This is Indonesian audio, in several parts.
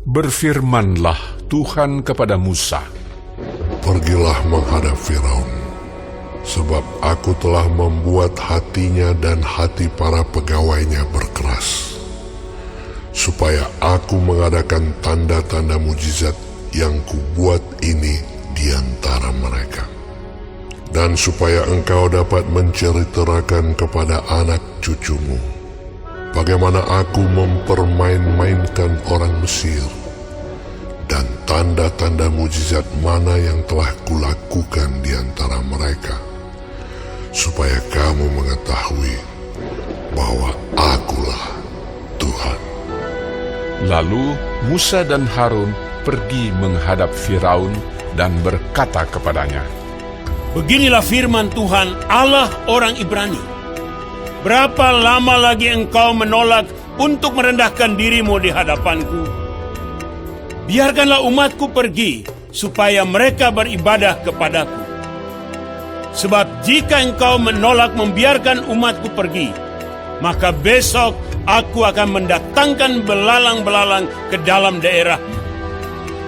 Berfirmanlah Tuhan kepada Musa, Pergilah menghadap Firaun, sebab aku telah membuat hatinya dan hati para pegawainya berkeras, supaya aku mengadakan tanda-tanda mujizat yang kubuat ini di antara mereka. Dan supaya engkau dapat menceritakan kepada anak cucumu bagaimana aku mempermain-mainkan orang Mesir, dan tanda-tanda mujizat mana yang telah kulakukan di antara mereka, supaya kamu mengetahui bahwa akulah Tuhan. Lalu Musa dan Harun pergi menghadap Firaun dan berkata kepadanya, Beginilah firman Tuhan, Allah orang Ibrani. Berapa lama lagi engkau menolak untuk merendahkan dirimu di hadapanku? Biarkanlah umatku pergi, supaya mereka beribadah kepadaku. Sebab jika engkau menolak membiarkan umatku pergi, maka besok aku akan mendatangkan belalang-belalang ke dalam daerahmu.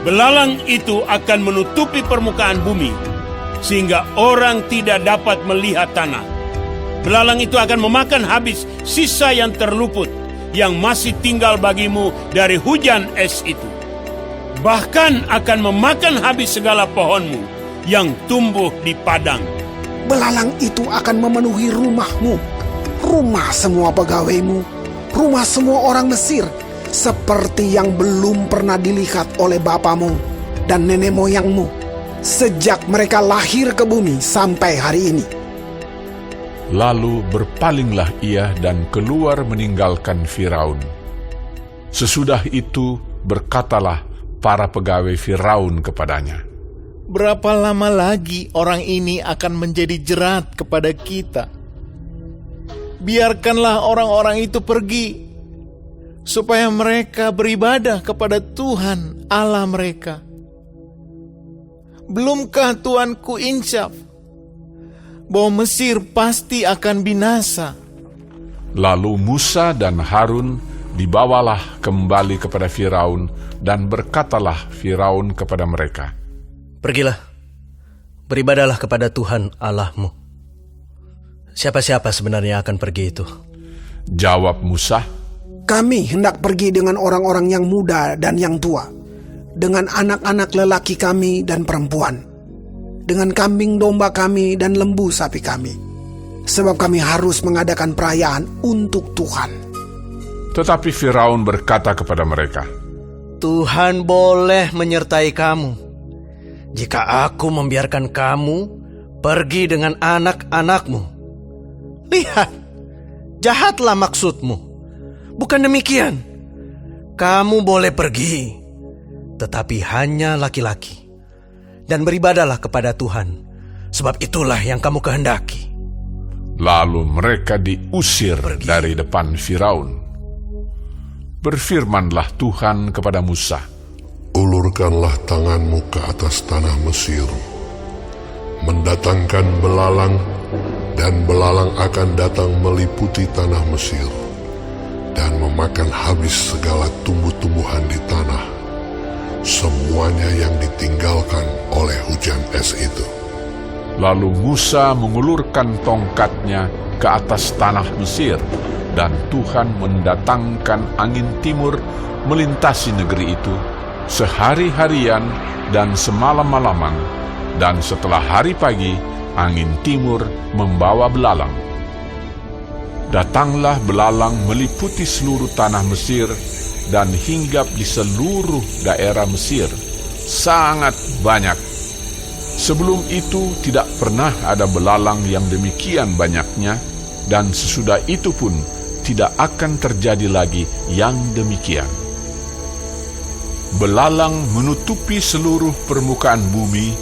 Belalang itu akan menutupi permukaan bumi, sehingga orang tidak dapat melihat tanah. Belalang itu akan memakan habis sisa yang terluput, yang masih tinggal bagimu dari hujan es itu. Bahkan akan memakan habis segala pohonmu yang tumbuh di padang. Belalang itu akan memenuhi rumahmu, rumah semua pegawaimu, rumah semua orang Mesir, seperti yang belum pernah dilihat oleh bapamu dan nenek moyangmu, sejak mereka lahir ke bumi sampai hari ini. Lalu berpalinglah ia dan keluar meninggalkan Firaun. Sesudah itu berkatalah para pegawai Firaun kepadanya, Berapa lama lagi orang ini akan menjadi jerat kepada kita? Biarkanlah orang-orang itu pergi, supaya mereka beribadah kepada Tuhan Allah mereka. Belumkah Tuanku insyaf bahwa Mesir pasti akan binasa? Lalu Musa dan Harun dibawalah kembali kepada Firaun, dan berkatalah Firaun kepada mereka, Pergilah, beribadahlah kepada Tuhan Allahmu. Siapa-siapa sebenarnya akan pergi itu? Jawab Musa, Kami hendak pergi dengan orang-orang yang muda dan yang tua, dengan anak-anak lelaki kami dan perempuan, dengan kambing domba kami dan lembu sapi kami, sebab kami harus mengadakan perayaan untuk Tuhan. Tetapi Firaun berkata kepada mereka, Tuhan boleh menyertai kamu jika aku membiarkan kamu pergi dengan anak-anakmu. Lihat, jahatlah maksudmu. Bukan demikian. Kamu boleh pergi, tetapi hanya laki-laki, dan beribadahlah kepada Tuhan, sebab itulah yang kamu kehendaki. Lalu mereka diusir dari depan Firaun. Berfirmanlah Tuhan kepada Musa, Ulurkanlah tanganmu ke atas tanah Mesir, mendatangkan belalang, dan belalang akan datang meliputi tanah Mesir, dan memakan habis segala tumbuh-tumbuhan di tanah, semuanya yang ditinggalkan oleh hujan es itu. Lalu Musa mengulurkan tongkatnya ke atas tanah Mesir, dan Tuhan mendatangkan angin timur melintasi negeri itu sehari-harian dan semalam-malaman, dan setelah hari pagi angin timur membawa belalang. Datanglah belalang meliputi seluruh tanah Mesir dan hinggap di seluruh daerah Mesir, sangat banyak. Sebelum itu tidak pernah ada belalang yang demikian banyaknya, dan sesudah itu pun tidak akan terjadi lagi yang demikian. Belalang menutupi seluruh permukaan bumi,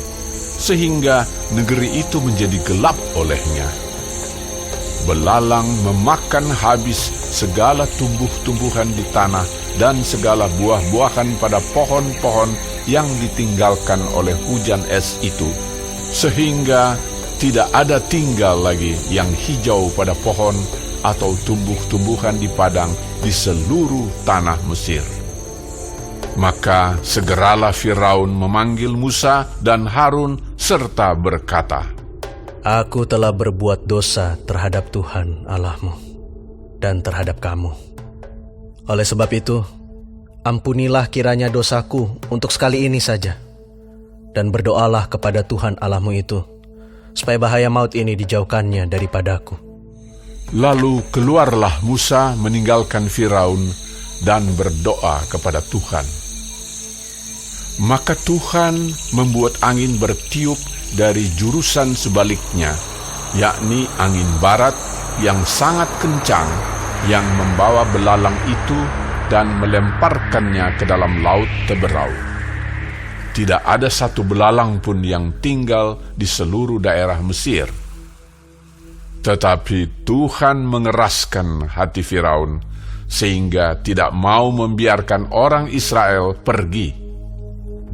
sehingga negeri itu menjadi gelap olehnya. Belalang memakan habis segala tumbuh-tumbuhan di tanah dan segala buah-buahan pada pohon-pohon yang ditinggalkan oleh hujan es itu, sehingga tidak ada tinggal lagi yang hijau pada pohon atau tumbuh-tumbuhan di padang di seluruh tanah Mesir. Maka segeralah Firaun memanggil Musa dan Harun serta berkata, Aku telah berbuat dosa terhadap Tuhan Allahmu dan terhadap kamu. Oleh sebab itu, ampunilah kiranya dosaku untuk sekali ini saja. Dan berdoalah kepada Tuhan Allahmu itu, supaya bahaya maut ini dijauhkannya daripadaku. Lalu keluarlah Musa meninggalkan Firaun dan berdoa kepada Tuhan. Maka Tuhan membuat angin bertiup dari jurusan sebaliknya, yakni angin barat yang sangat kencang yang membawa belalang itu dan melemparkannya ke dalam laut teberau. Tidak ada satu belalang pun yang tinggal di seluruh daerah Mesir. Tetapi Tuhan mengeraskan hati Firaun, sehingga tidak mau membiarkan orang Israel pergi.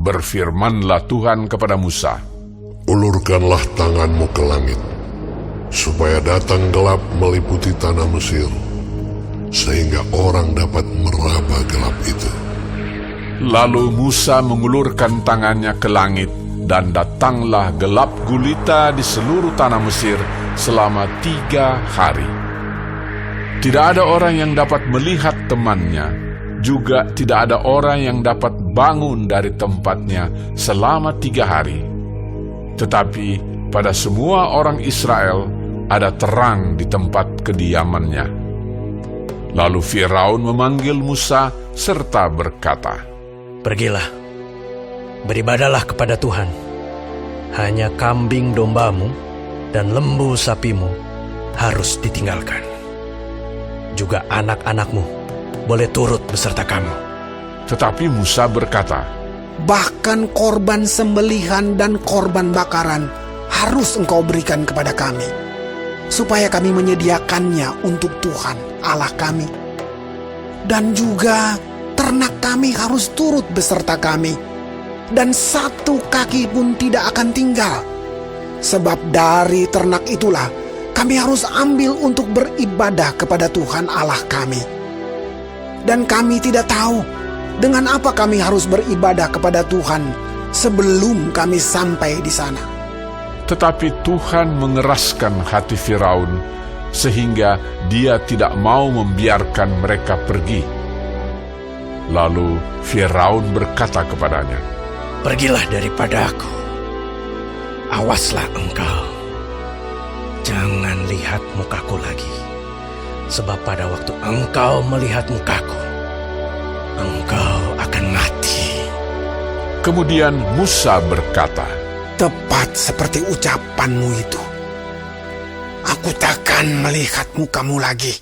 Berfirmanlah Tuhan kepada Musa, Ulurkanlah tanganmu ke langit, supaya datang gelap meliputi tanah Mesir, sehingga orang dapat meraba gelap itu. Lalu Musa mengulurkan tangannya ke langit, dan datanglah gelap gulita di seluruh tanah Mesir selama 3 hari. Tidak ada orang yang dapat melihat temannya, juga tidak ada orang yang dapat bangun dari tempatnya selama 3 hari. Tetapi pada semua orang Israel ada terang di tempat kediamannya. Lalu Firaun memanggil Musa serta berkata, Pergilah, beribadahlah kepada Tuhan. Hanya kambing dombamu dan lembu sapimu harus ditinggalkan. Juga anak-anakmu boleh turut beserta kamu. Tetapi Musa berkata, Bahkan korban sembelihan dan korban bakaran harus engkau berikan kepada kami, supaya kami menyediakannya untuk Tuhan Allah kami. Dan juga ternak kami harus turut beserta kami, dan satu kaki pun tidak akan tinggal. Sebab dari ternak itulah kami harus ambil untuk beribadah kepada Tuhan Allah kami. Dan kami tidak tahu dengan apa kami harus beribadah kepada Tuhan sebelum kami sampai di sana. tetapi Tuhan mengeraskan hati Firaun sehingga dia tidak mau membiarkan mereka pergi. Lalu Firaun berkata kepadanya, Pergilah daripada aku. Awaslah engkau. Jangan lihat mukaku lagi. Sebab pada waktu engkau melihat mukaku, engkau akan mati. Kemudian Musa berkata, Tepat seperti ucapanmu itu. Aku takkan melihat mukamu lagi.